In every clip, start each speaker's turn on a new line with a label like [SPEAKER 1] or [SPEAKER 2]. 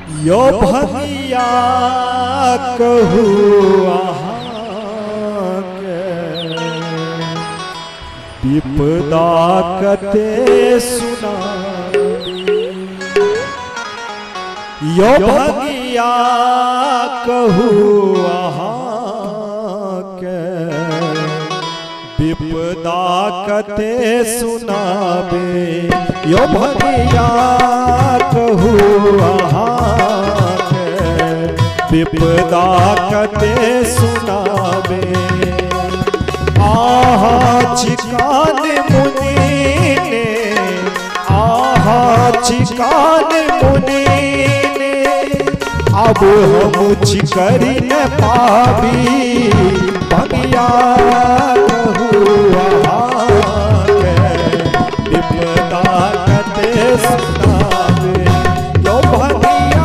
[SPEAKER 1] यो भैया कहू विपदा कते सुना यो भैया कहू के विपदा कते सुनाबे यो भैया कहू विपदा कते सुनाबे आहा चिकान मुनि ने आहा चिकान मुनि ने अब हम चिकरी न पाबी भगिया कहू विपदा कते सुनाबे यो भगिया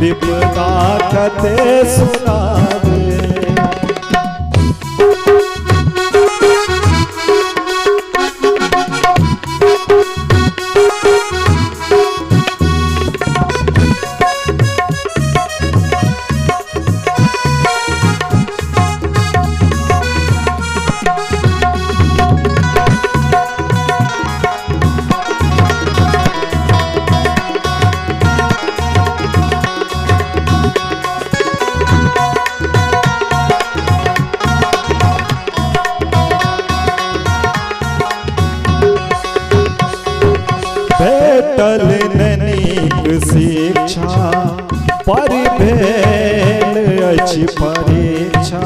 [SPEAKER 1] विपदा कते सुनाबे भेटल ननीक शिक्षा पर भेल अछि परीक्षा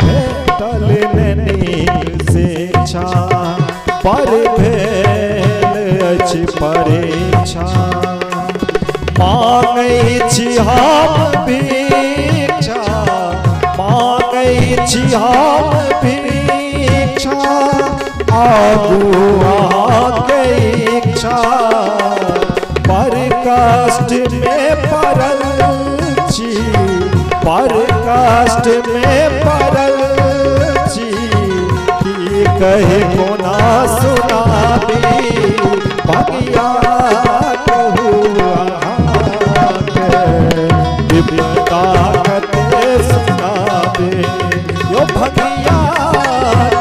[SPEAKER 1] भेटल ननीक शिक्षा पर भेल अछि परीक्षा मांगै छी हम भिक्षा मांगै छी हम भिक्षा आगू आके इच्छा पर कष्ट में पड़ल छी पर कष्ट में पड़ल छी की कहे कोना सुनाबी भगिया कहू विपदा कते सुनाबे यो भगिया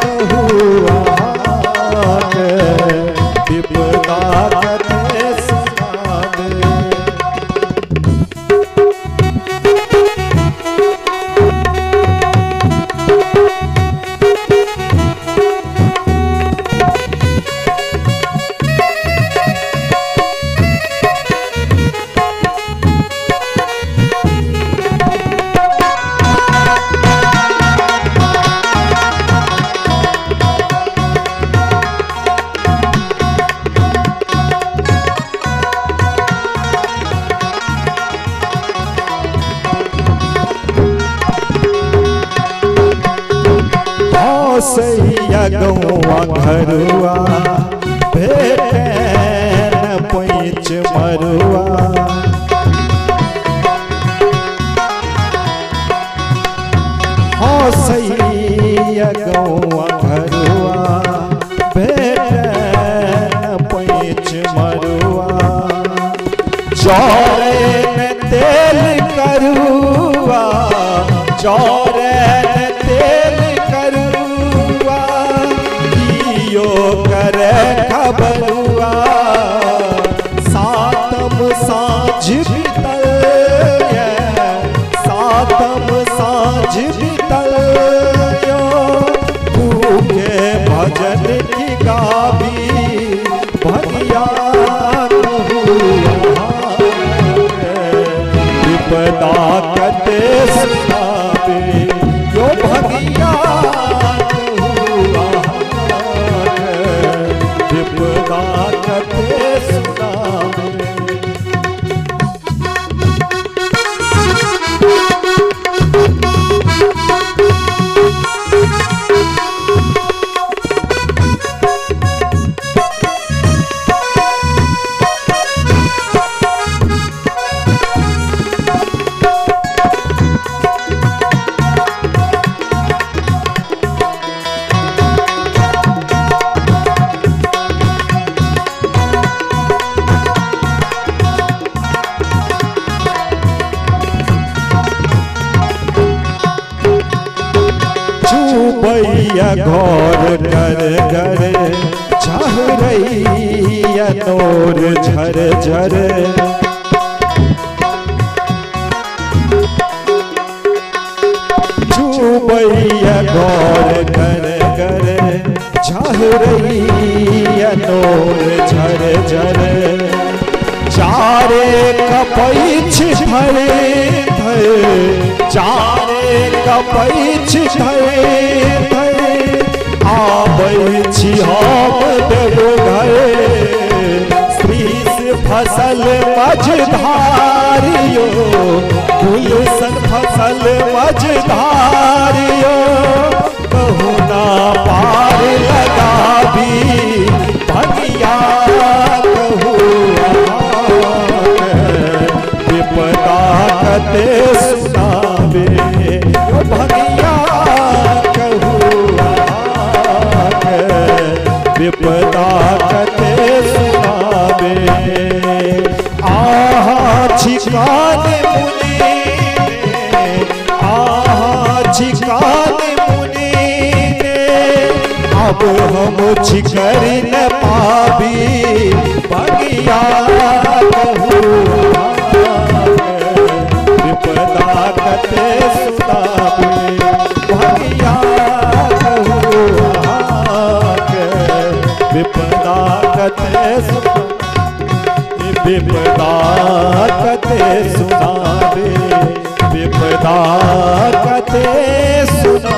[SPEAKER 1] कहू विपदा कते सुनाबे सैया गौआ घरुआ भेटे न पैच मरुआ हाँ सैया गौआ घरुआ भेटे न पैच मरुआ जौरे में तेल करुआ जौरे में तेल करुआ करे खबरुआ सातम साँझ बीतल सातम साँझ बीतल भूखे भजन की गाबी भगिया विपदा कते सुनाबे यो भगिया विपदा कते सुनाबे चुबैया घोर घर घर झरैया नोर झर झर चुबैया घोर घर घर झरैया नोर झर झर चारे कपैछ धरे धरे चारे कपैछ धरे धरे आबै छी हम देवघर श्रीस फसल मझधारियो गुलशन फसल मझधारियो कहू ना पार लगाबी भगिया कहू विपदा कते सुनाबे भगिया कहू विपदा कते सुनाबे आहा छिकान मुनि आहा छिकान मुनि अब हम छिकर न पाबी भगिया कहू विपदा कते सुनाबे भगिया कहू विपदा कते विपदा कते सुनाबे विपदा कते सुना